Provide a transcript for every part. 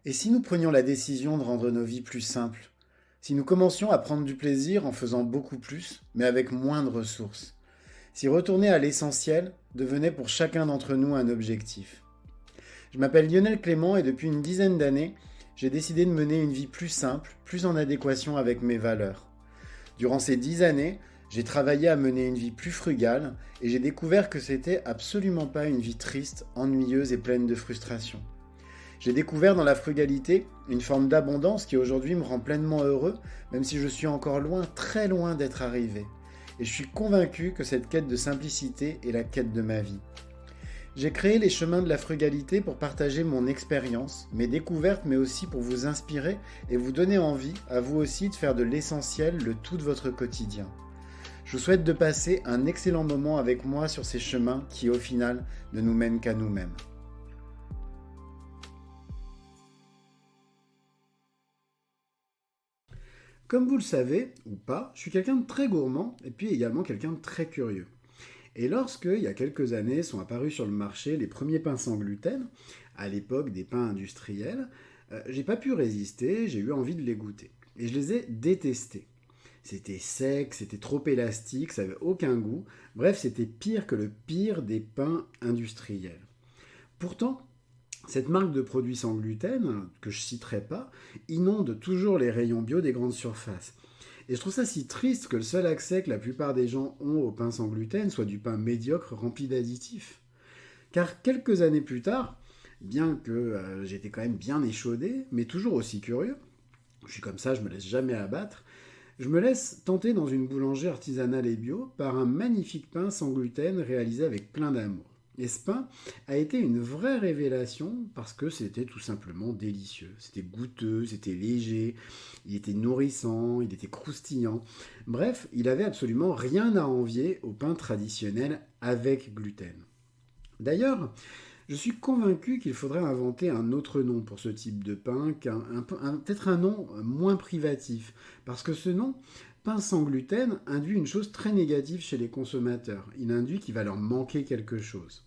Et si nous prenions la décision de rendre nos vies plus simples? Si nous commencions à prendre du plaisir en faisant beaucoup plus, mais avec moins de ressources? Si retourner à l'essentiel devenait pour chacun d'entre nous un objectif? Je m'appelle Lionel Clément et depuis une dizaine d'années, j'ai décidé de mener une vie plus simple, plus en adéquation avec mes valeurs. Durant ces 10 années, j'ai travaillé à mener une vie plus frugale et j'ai découvert que c'était absolument pas une vie triste, ennuyeuse et pleine de frustration. J'ai découvert dans la frugalité une forme d'abondance qui aujourd'hui me rend pleinement heureux, même si je suis encore loin, très loin d'être arrivé. Et je suis convaincu que cette quête de simplicité est la quête de ma vie. J'ai créé les chemins de la frugalité pour partager mon expérience, mes découvertes, mais aussi pour vous inspirer et vous donner envie, à vous aussi, de faire de l'essentiel le tout de votre quotidien. Je vous souhaite de passer un excellent moment avec moi sur ces chemins qui, au final, ne nous mènent qu'à nous-mêmes. Comme vous le savez, ou pas, je suis quelqu'un de très gourmand et puis également quelqu'un de très curieux. Et lorsque, il y a quelques années, sont apparus sur le marché les premiers pains sans gluten, à l'époque des pains industriels, j'ai pas pu résister, j'ai eu envie de les goûter. Et je les ai détestés. C'était sec, c'était trop élastique, ça avait aucun goût. Bref, c'était pire que le pire des pains industriels. Pourtant, cette marque de produits sans gluten, que je citerai pas, inonde toujours les rayons bio des grandes surfaces. Et je trouve ça si triste que le seul accès que la plupart des gens ont au pain sans gluten soit du pain médiocre rempli d'additifs. Car quelques années plus tard, bien que j'étais quand même bien échaudé, mais toujours aussi curieux, je suis comme ça, je me laisse jamais abattre, je me laisse tenter dans une boulangerie artisanale et bio par un magnifique pain sans gluten réalisé avec plein d'amour. Et ce pain a été une vraie révélation parce que c'était tout simplement délicieux. C'était goûteux, c'était léger, il était nourrissant, il était croustillant. Bref, il avait absolument rien à envier au pain traditionnel avec gluten. D'ailleurs, je suis convaincu qu'il faudrait inventer un autre nom pour ce type de pain, peut-être un nom moins privatif, parce que ce nom, pain sans gluten, induit une chose très négative chez les consommateurs. Il induit qu'il va leur manquer quelque chose.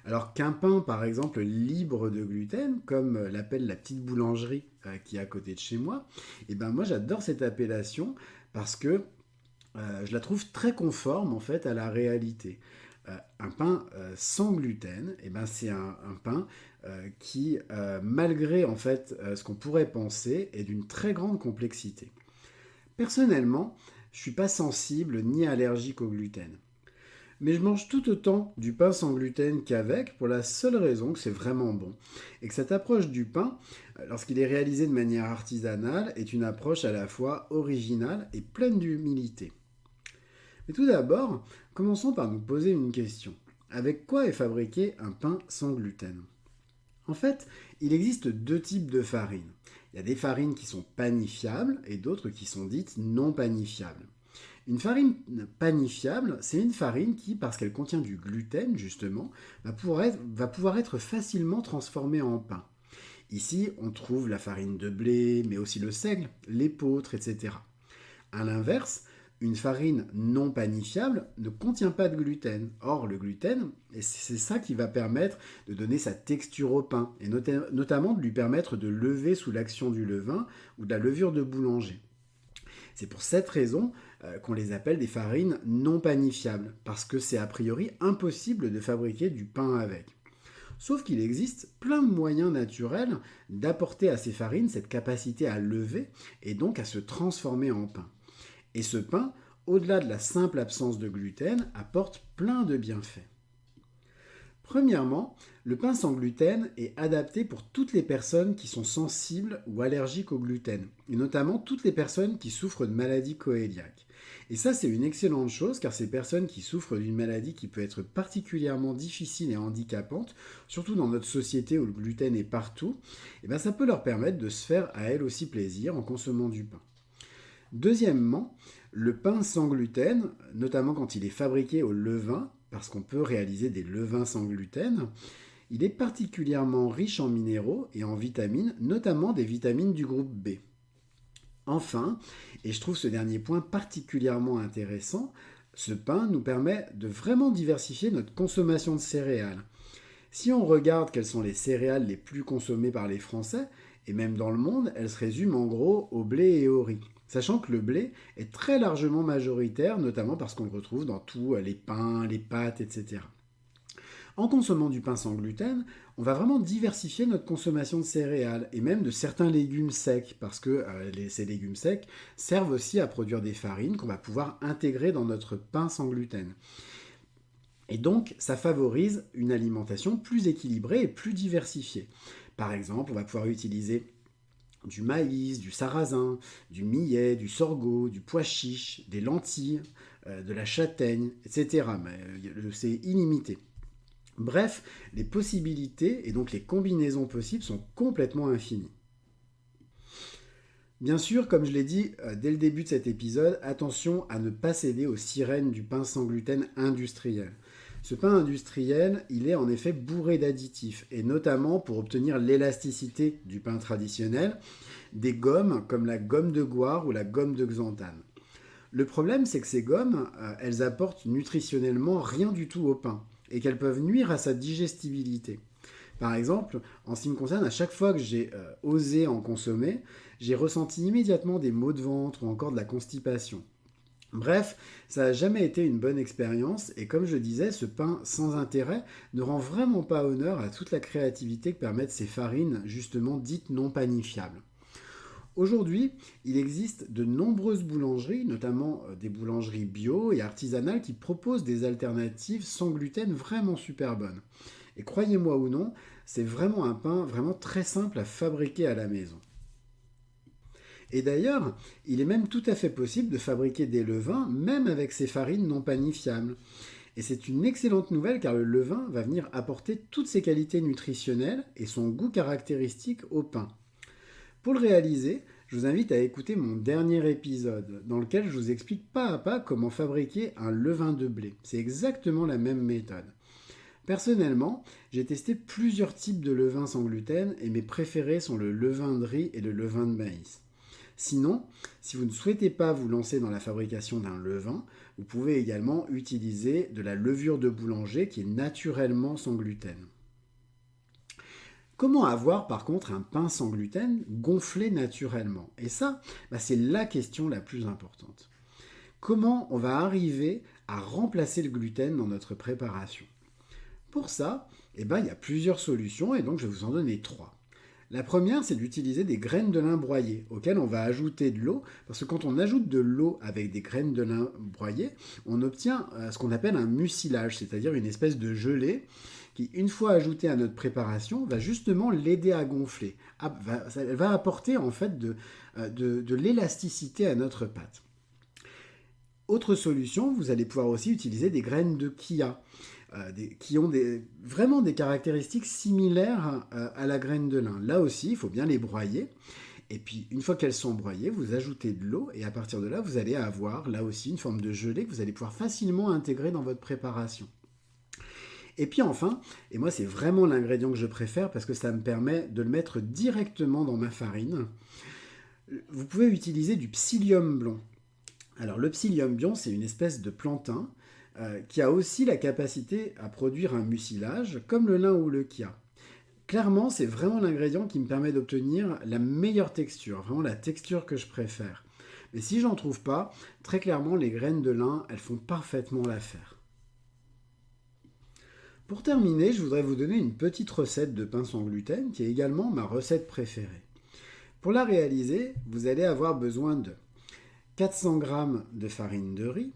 Alors qu'un pain, par exemple, libre de gluten, comme l'appelle la petite boulangerie qui est à côté de chez moi, et ben moi j'adore cette appellation parce que je la trouve très conforme en fait à la réalité. Un pain sans gluten, et ben c'est un pain qui, malgré en fait ce qu'on pourrait penser, est d'une très grande complexité. Personnellement, je suis pas sensible ni allergique au gluten. Mais je mange tout autant du pain sans gluten qu'avec, pour la seule raison que c'est vraiment bon. Et que cette approche du pain, lorsqu'il est réalisé de manière artisanale, est une approche à la fois originale et pleine d'humilité. Mais tout d'abord, commençons par nous poser une question. Avec quoi est fabriqué un pain sans gluten? En fait, il existe deux types de farines. Il y a des farines qui sont panifiables et d'autres qui sont dites non panifiables. Une farine panifiable, c'est une farine qui, parce qu'elle contient du gluten, justement, va pouvoir être facilement transformée en pain. Ici, on trouve la farine de blé, mais aussi le seigle, l'épeautre, etc. A l'inverse, une farine non panifiable ne contient pas de gluten. Or, le gluten, c'est ça qui va permettre de donner sa texture au pain, et notamment de lui permettre de lever sous l'action du levain ou de la levure de boulanger. C'est pour cette raison qu'on les appelle des farines non panifiables, parce que c'est a priori impossible de fabriquer du pain avec. Sauf qu'il existe plein de moyens naturels d'apporter à ces farines cette capacité à lever et donc à se transformer en pain. Et ce pain, au-delà de la simple absence de gluten, apporte plein de bienfaits. Premièrement, le pain sans gluten est adapté pour toutes les personnes qui sont sensibles ou allergiques au gluten, et notamment toutes les personnes qui souffrent de maladies coéliaques. Et ça, c'est une excellente chose, car ces personnes qui souffrent d'une maladie qui peut être particulièrement difficile et handicapante, surtout dans notre société où le gluten est partout, et bien ça peut leur permettre de se faire à elles aussi plaisir en consommant du pain. Deuxièmement, le pain sans gluten, notamment quand il est fabriqué au levain, parce qu'on peut réaliser des levains sans gluten, il est particulièrement riche en minéraux et en vitamines, notamment des vitamines du groupe B. Enfin, et je trouve ce dernier point particulièrement intéressant, ce pain nous permet de vraiment diversifier notre consommation de céréales. Si on regarde quelles sont les céréales les plus consommées par les Français, et même dans le monde, elles se résument en gros au blé et au riz. Sachant que le blé est très largement majoritaire, notamment parce qu'on le retrouve dans tous les pains, les pâtes, etc. En consommant du pain sans gluten, on va vraiment diversifier notre consommation de céréales et même de certains légumes secs, parce que ces légumes secs servent aussi à produire des farines qu'on va pouvoir intégrer dans notre pain sans gluten. Et donc, ça favorise une alimentation plus équilibrée et plus diversifiée. Par exemple, on va pouvoir utiliser du maïs, du sarrasin, du millet, du sorgho, du pois chiche, des lentilles, de la châtaigne, etc. Mais c'est illimité. Bref, les possibilités et donc les combinaisons possibles sont complètement infinies. Bien sûr, comme je l'ai dit dès le début de cet épisode, attention à ne pas céder aux sirènes du pain sans gluten industriel. Ce pain industriel, il est en effet bourré d'additifs, et notamment pour obtenir l'élasticité du pain traditionnel, des gommes comme la gomme de goire ou la gomme de xanthane. Le problème, c'est que ces gommes, elles apportent nutritionnellement rien du tout au pain, et qu'elles peuvent nuire à sa digestibilité. Par exemple, en ce qui me concerne, à chaque fois que j'ai osé en consommer, j'ai ressenti immédiatement des maux de ventre ou encore de la constipation. Bref, ça n'a jamais été une bonne expérience et comme je disais, ce pain sans intérêt ne rend vraiment pas honneur à toute la créativité que permettent ces farines justement dites non panifiables. Aujourd'hui, il existe de nombreuses boulangeries, notamment des boulangeries bio et artisanales qui proposent des alternatives sans gluten vraiment super bonnes. Et croyez-moi ou non, c'est vraiment un pain vraiment très simple à fabriquer à la maison. Et d'ailleurs, il est même tout à fait possible de fabriquer des levains, même avec ces farines non panifiables. Et c'est une excellente nouvelle car le levain va venir apporter toutes ses qualités nutritionnelles et son goût caractéristique au pain. Pour le réaliser, je vous invite à écouter mon dernier épisode, dans lequel je vous explique pas à pas comment fabriquer un levain de blé. C'est exactement la même méthode. Personnellement, j'ai testé plusieurs types de levains sans gluten et mes préférés sont le levain de riz et le levain de maïs. Sinon, si vous ne souhaitez pas vous lancer dans la fabrication d'un levain, vous pouvez également utiliser de la levure de boulanger qui est naturellement sans gluten. Comment avoir par contre un pain sans gluten gonflé naturellement? Et ça, c'est la question la plus importante. Comment on va arriver à remplacer le gluten dans notre préparation? Pour ça, il y a plusieurs solutions et donc je vais vous en donner 3. La première, c'est d'utiliser des graines de lin broyées, auxquelles on va ajouter de l'eau, parce que quand on ajoute de l'eau avec des graines de lin broyées, on obtient ce qu'on appelle un mucilage, c'est-à-dire une espèce de gelée qui, une fois ajoutée à notre préparation, va justement l'aider à gonfler. Elle va apporter en fait de l'élasticité à notre pâte. Autre solution, vous allez pouvoir aussi utiliser des graines de chia, qui ont vraiment des caractéristiques similaires à la graine de lin. Là aussi, il faut bien les broyer. Et puis, une fois qu'elles sont broyées, vous ajoutez de l'eau et à partir de là, vous allez avoir là aussi une forme de gelée que vous allez pouvoir facilement intégrer dans votre préparation. Et puis enfin, et moi c'est vraiment l'ingrédient que je préfère parce que ça me permet de le mettre directement dans ma farine, vous pouvez utiliser du psyllium blond. Alors le psyllium blond, c'est une espèce de plantain qui a aussi la capacité à produire un mucilage comme le lin ou le chia. Clairement, c'est vraiment l'ingrédient qui me permet d'obtenir la meilleure texture, vraiment la texture que je préfère. Mais si j'en trouve pas, très clairement, les graines de lin, elles font parfaitement l'affaire. Pour terminer, je voudrais vous donner une petite recette de pain sans gluten qui est également ma recette préférée. Pour la réaliser, vous allez avoir besoin de 400 g de farine de riz,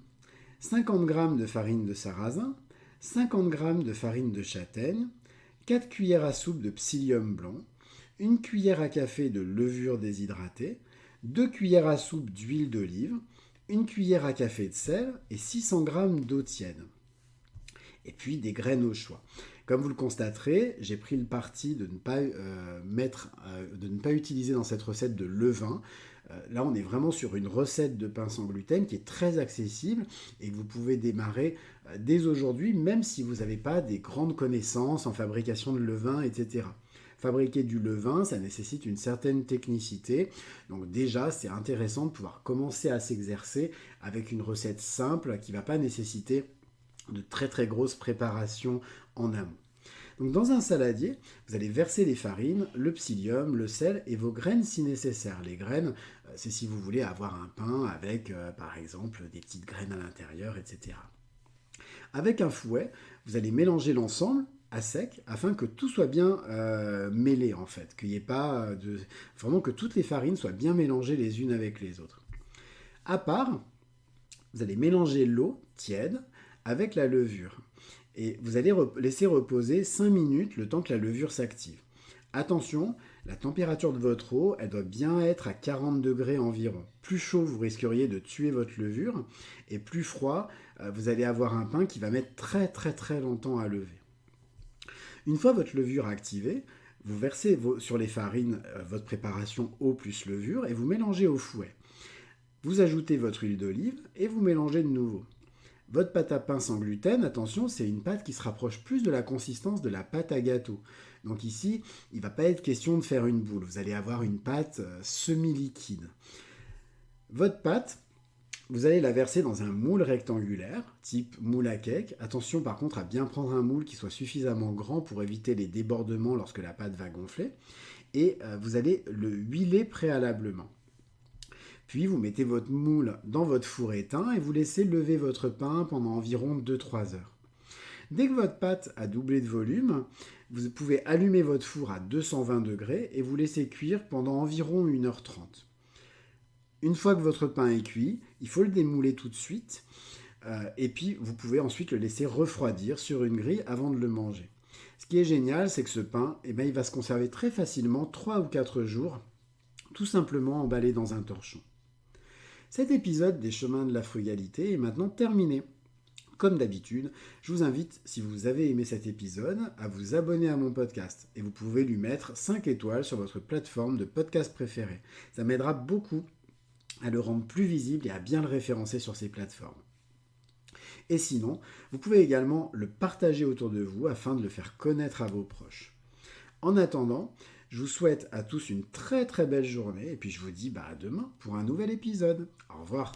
50 g de farine de sarrasin, 50 g de farine de châtaigne, 4 cuillères à soupe de psyllium blond, 1 cuillère à café de levure déshydratée, 2 cuillères à soupe d'huile d'olive, 1 cuillère à café de sel et 600 g d'eau tiède. Et puis des graines au choix. Comme vous le constaterez, j'ai pris le parti de ne pas utiliser dans cette recette de levain. Là, on est vraiment sur une recette de pain sans gluten qui est très accessible et que vous pouvez démarrer dès aujourd'hui, même si vous n'avez pas des grandes connaissances en fabrication de levain, etc. Fabriquer du levain, ça nécessite une certaine technicité. Donc déjà, c'est intéressant de pouvoir commencer à s'exercer avec une recette simple qui ne va pas nécessiter de très très grosses préparations en amont. Donc dans un saladier, vous allez verser les farines, le psyllium, le sel et vos graines si nécessaire. Les graines, c'est si vous voulez avoir un pain avec, par exemple, des petites graines à l'intérieur, etc. Avec un fouet, vous allez mélanger l'ensemble à sec afin que tout soit bien mêlé en fait, qu'il n'y ait pas de... Vraiment que toutes les farines soient bien mélangées les unes avec les autres. À part, vous allez mélanger l'eau tiède avec la levure. Et vous allez laisser reposer 5 minutes le temps que la levure s'active. Attention, la température de votre eau, elle doit bien être à 40 degrés environ. Plus chaud, vous risqueriez de tuer votre levure, et plus froid, vous allez avoir un pain qui va mettre très très très longtemps à lever. Une fois votre levure activée, vous versez sur les farines votre préparation eau plus levure et vous mélangez au fouet. Vous ajoutez votre huile d'olive et vous mélangez de nouveau. Votre pâte à pain sans gluten, attention, c'est une pâte qui se rapproche plus de la consistance de la pâte à gâteau. Donc ici, il ne va pas être question de faire une boule. Vous allez avoir une pâte semi-liquide. Votre pâte, vous allez la verser dans un moule rectangulaire, type moule à cake. Attention par contre à bien prendre un moule qui soit suffisamment grand pour éviter les débordements lorsque la pâte va gonfler. Et vous allez le huiler préalablement. Puis vous mettez votre moule dans votre four éteint et vous laissez lever votre pain pendant environ 2-3 heures. Dès que votre pâte a doublé de volume, vous pouvez allumer votre four à 220 degrés et vous laisser cuire pendant environ 1h30. Une fois que votre pain est cuit, il faut le démouler tout de suite et puis vous pouvez ensuite le laisser refroidir sur une grille avant de le manger. Ce qui est génial, c'est que ce pain, il va se conserver très facilement 3 ou 4 jours, tout simplement emballé dans un torchon. Cet épisode des chemins de la frugalité est maintenant terminé. Comme d'habitude, je vous invite, si vous avez aimé cet épisode, à vous abonner à mon podcast. Et vous pouvez lui mettre 5 étoiles sur votre plateforme de podcast préférée. Ça m'aidera beaucoup à le rendre plus visible et à bien le référencer sur ces plateformes. Et sinon, vous pouvez également le partager autour de vous afin de le faire connaître à vos proches. En attendant, je vous souhaite à tous une très très belle journée et puis je vous dis à demain pour un nouvel épisode. Au revoir.